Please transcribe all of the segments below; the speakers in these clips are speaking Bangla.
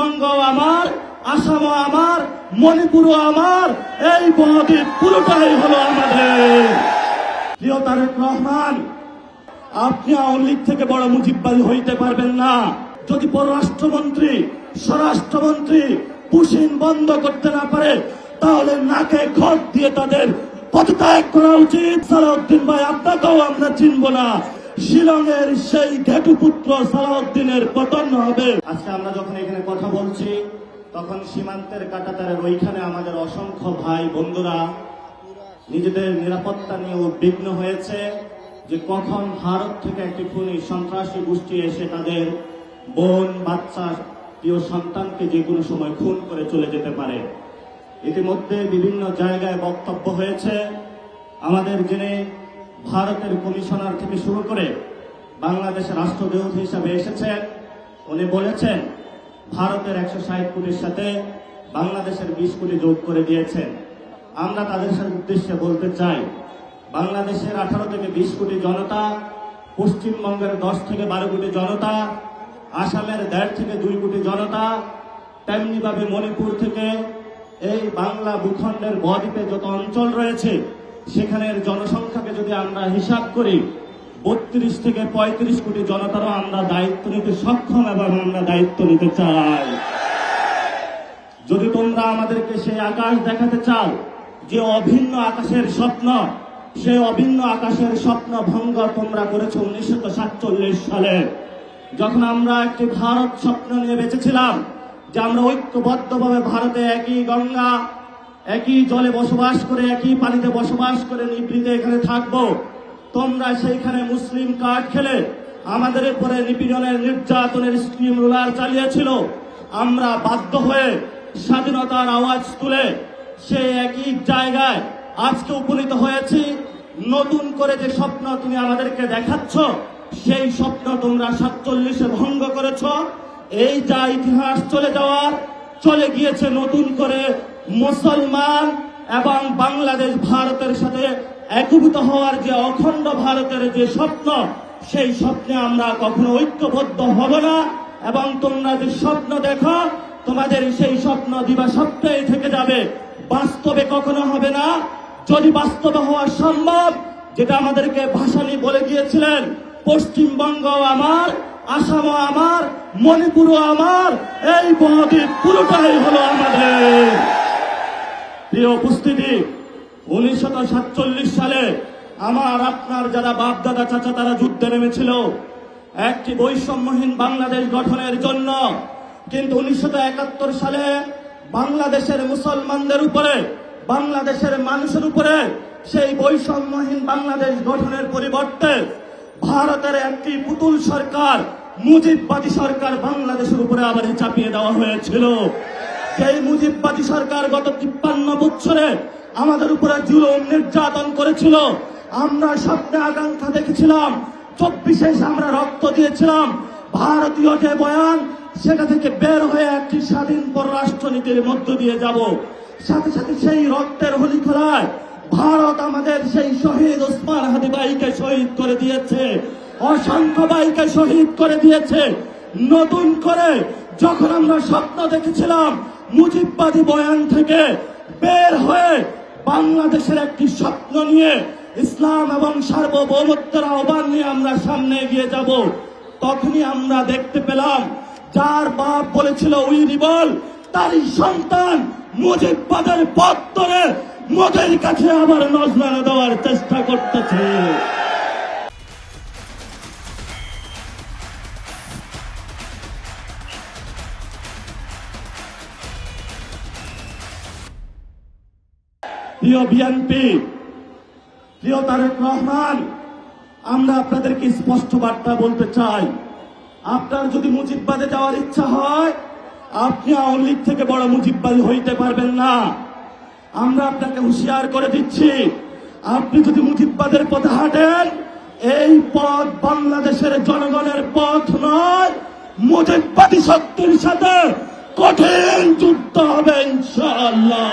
পশ্চিমবঙ্গ আমার, আসামও আমার, মণিপুরও আমার, এই বদ্বীপ পুরোটাই হলো আমাদের। প্রিয় তারেক রহমান, আপনি আওয়ামী লীগ থেকে বড় মুজিববাদী হইতে পারবেন না। যদি পররাষ্ট্রমন্ত্রী, স্বরাষ্ট্রমন্ত্রী পুশিন বন্ধ করতে না পারে, তাহলে নাকে খত দিয়ে তাদের পদত্যাগ করা উচিত। সালাউদ্দিন ভাই, আপনাকেও আমরা চিনব না। শিলংয়ের সেই ঘেটুপুত্র সালাউদ্দিনের পতন হবে। আজকে আমরা যখন এখানে কথা বলছি, তখন সীমান্তের কাঁটাতারের ওইখানে আমাদের অসংখ্য ভাই বন্ধুরা নিজেদের নিরাপত্তা নিয়ে উদ্বিগ্ন হয়েছে যে কখন ভারত থেকে একটি খুনি সন্ত্রাসী গোষ্ঠী এসে তাদের বোন, বাচ্চা, প্রিয় সন্তানকে যে কোনো সময় খুন করে চলে যেতে পারে। ইতিমধ্যে বিভিন্ন জায়গায় বক্তব্য হয়েছে। আমাদের যিনি ভারতের কমিশনার থেকে শুরু করে বাংলাদেশের রাষ্ট্রদূত হিসাবে এসেছেন, উনি বলেছেন ভারতের 160 কোটির সাথে বাংলাদেশের 20 কোটি যোগ করে দিয়েছেন। আমরা তাদের উদ্দেশ্যে বলতে চাই, বাংলাদেশের 18 থেকে 20 কোটি জনতা, পশ্চিমবঙ্গের 10 থেকে 12 কোটি জনতা, আসামের 1.5 থেকে 2 কোটি জনতা, তেমনিভাবে মণিপুর থেকে এই বাংলা ভূখণ্ডের বদ্বীপে যত অঞ্চল রয়েছে সেখানের জনসংখ্যাকে যদি আমরা হিসাব করি, 32 থেকে 35 কোটি জনতারও আমরা দায়িত্ব নিতে সক্ষম এবং আমরা দায়িত্ব নিতে চাই। যদি তোমরা আমাদেরকে সেই আকাশ দেখাতে চাও যে অভিন্ন আকাশের স্বপ্ন, সেই অভিন্ন আকাশের স্বপ্ন ভঙ্গ তোমরা করেছো 1947 সালে, যখন আমরা একটি ভারত স্বপ্ন নিয়ে বেঁচেছিলাম যে আমরা ঐক্যবদ্ধভাবে ভারতে একই গঙ্গা, একই জলে বসবাস করে, একই পানিতে বসবাস করে নিভৃতে এখানে থাকবো। তোমরা সেইখানে মুসলিম কার্ড খেলে আমাদের উপরে নিপীড়নের, নির্যাতনের স্টিম রোলার চালিয়েছিল। আমরা বাধ্য হয়ে স্বাধীনতার আওয়াজ তুলে সেই একই জায়গায় আজকে উপনীত হয়েছি। নতুন করে যে স্বপ্ন তুমি আমাদেরকে দেখাচ্ছ, সেই স্বপ্ন তোমরা 47-এ ভঙ্গ করেছ। এই যা ইতিহাস চলে গিয়েছে, নতুন করে মুসলমান এবং বাংলাদেশ ভারতের সাথে একীভূত হওয়ার যে অখণ্ড ভারতের যে স্বপ্ন, সেই স্বপ্নে আমরা কখনো ঐক্যবদ্ধ হব না। এবং তোমরা যে স্বপ্ন দেখো, তোমাদের সেই স্বপ্ন দিবা স্বপ্নেই থেকে যাবে, বাস্তবে কখনো হবে না। যদি বাস্তবে হওয়া সম্ভব, যেটা আমাদেরকে ভাসানী বলে গিয়েছিলেন, পশ্চিমবঙ্গ আমার, আসামও আমার, মণিপুরও আমার, এই বদ্বীপ পুরোটাই হলো আমাদের। প্রিয় উপস্থিতি, 1947 সালে আমার আপনার যারা বাপ দাদা চাচা তারা যুদ্ধে নেমেছিল একটি বৈষম্যহীন বাংলাদেশ গঠনের জন্য। কিন্তু 1971 সালে বাংলাদেশের মুসলমানদের উপরে, বাংলাদেশের মানুষের উপরে সেই বৈষম্যহীন বাংলাদেশ গঠনের পরিবর্তে ভারতের একটি পুতুল সরকার, মুজিববাদী সরকার বাংলাদেশের উপরে আবার চাপিয়ে দেওয়া হয়েছিল। সেই মুজিববাদী সরকার গত 53 বছরে আমাদের উপরে জুলুম নির্যাতন করেছিল। আমরা স্বপ্নে আকাঙ্ক্ষা দেখেছিলাম, 24-এ আমরা রক্ত দিয়েছিলাম। ভারতীয় যে বয়ান, সেটা থেকে বের হয়ে একটি স্বাধীন পররাষ্ট্রনীতির মধ্য দিয়ে যাব। সাথে সাথে সেই রক্তের হোলি খেলায় ভারত আমাদের সেই শহীদ ওসমান হাদি ভাইকে শহীদ করে দিয়েছে, অসংখ্য ভাইকে শহীদ করে দিয়েছে। নতুন করে যখন আমরা স্বপ্ন দেখেছিলাম, মুজিববাদী বয়ান থেকে বের হয়ে বাংলাদেশের একটি স্বপ্ন নিয়ে ইসলাম এবং সার্বভৌমত্বের আহ্বান নিয়ে আমরা সামনে এগিয়ে যাব, তখনই আমরা দেখতে পেলাম যার বাপ বলেছিল উই রিবল, তারই সন্তান মুজিববাদের পথ ধরে মোদের কাছে আবার নজরানা দেওয়ার চেষ্টা করতেছে। প্রিয় বিএনপি, প্রিয় তারেক রহমান, আমরা আপনাদেরকে স্পষ্ট বার্তা বলতে চাই, আপনার যদি মুজিববাদে যাওয়ার ইচ্ছা হয়, আপনি আওয়ামী লীগ থেকে বড় মুজিববাদী হইতে পারবেন না। আমরা আপনাকে হুঁশিয়ার করে দিচ্ছি, আপনি যদি মুজিববাদের পথে হাঁটেন, এই পথ বাংলাদেশের জনগণের পথ নয়। মুজিববাদী শক্তির সাথে কঠিন যুদ্ধ হবে ইনশাআল্লাহ।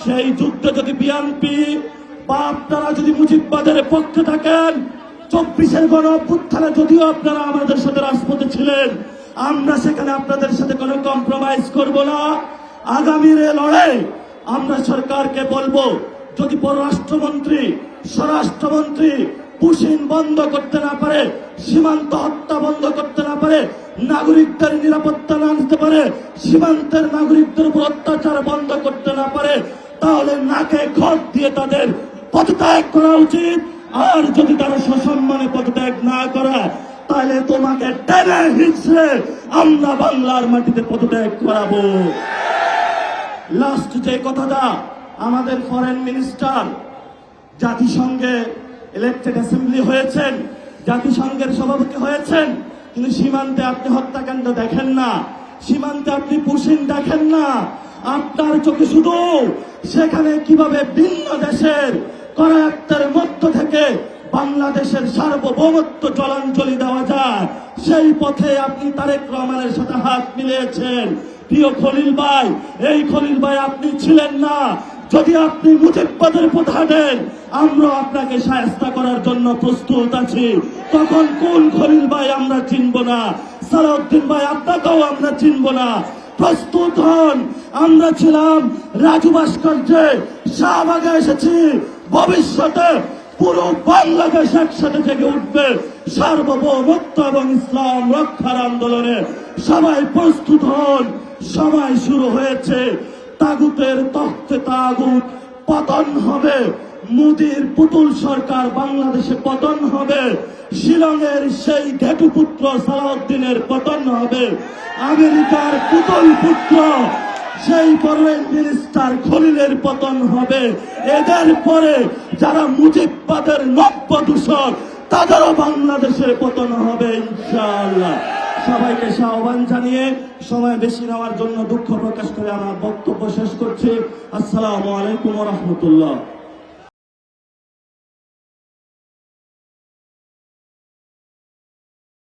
সেই যুদ্ধে যদি বিএনপি বা আপনারা যদি মুজিববাদের পক্ষে থাকেন, 24-এর গণ অভ্যুত্থানে যদিও আপনারা আমাদের সাথে রাজপথে ছিলেন, আমরা সেখানে আপনাদের সাথে কোনো কম্প্রোমাইজ করব না। আগামীর এই লড়াই আমরা সরকারকে বলবো, যদি পররাষ্ট্রমন্ত্রী, স্বরাষ্ট্রমন্ত্রী পুশিন বন্ধ করতে না পারে, সীমান্ত হত্যা বন্ধ করতে না পারে, নাগরিকদের নিরাপত্তা না দিতে পারে, সীমান্তের নাগরিকদের উপর অত্যাচার বন্ধ করতে না পারে, তাহলে নাকে খত দিয়ে তাদের পদত্যাগ করা উচিত। আর যদি তারা সসম্মানে পদত্যাগ না করে, তাহলে তোমাকে টেনে হিঁচড়ে আমরা বাংলার মাটিতে পদত্যাগ করাবো। লাস্ট যে কথাটা, আমাদের ফরেন মিনিস্টার জাতিসংঘে ইলেকটেড অ্যাসেম্বলি হয়েছেন, জাতিসংঘের সভাপতি হয়েছেন, কিন্তু সীমান্তে আপনি হত্যাকাণ্ড দেখেন না, সীমান্তে আপনি পুশিন দেখেন না। আপনার চোখে শুধু সেখানে কিভাবে ভিন্ন দেশের করায়ত্তের মধ্য থেকে বাংলাদেশের সার্বভৌমত্ব জলাঞ্জলি দেওয়া যায়, সেই পথে আপনি তারেক রহমানের সাথে হাত মিলিয়েছেন। প্রিয় খলিল ভাই, এই খলিল ভাই আপনি ছিলেন না। যদি আপনি মুজিববাদের পথ হাঁটেন, আমরা আপনাকে শায়েস্তা করার জন্য প্রস্তুত আছি। তখন কোন খলিল ভাই আমরা চিনব না, সালাউদ্দিন ভাই আপনাকেও আমরা চিনব না। প্রস্তুত হন। আমরা ছিলাম রাজু ভাস্কর্যে, শাহবাগে এসেছি, ভবিষ্যতে পুরো বাংলাদেশ একসাথে জেগে উঠবে সার্বভৌমত্ব এবং ইসলাম রক্ষার আন্দোলনে। সবাই প্রস্তুত হন, সময় শুরু হয়েছে। তাগুতের তখ্তে তাগুত পতন হবে, মোদির পুতুল সরকার বাংলাদেশে পতন হবে, শিলংয়ের সেই ঘেটুপুত্র সালাউদ্দিনের পতন হবে, আমেরিকার পুতুল পুত্র সেই ফরেন মিনিস্টার খলিলের পতন হবে। এদের পরে যারা মুজিববাদের নব্য দূষক, তাদেরও বাংলাদেশের পতন হবে ইনশাআল্লাহ। সবাইকে আহ্বান জানিয়ে সময় বেশি নেওয়ার জন্য দুঃখ প্রকাশ করে আমার বক্তব্য শেষ করছি। আসসালামু আলাইকুম ওয়া রাহমাতুল্লাহ।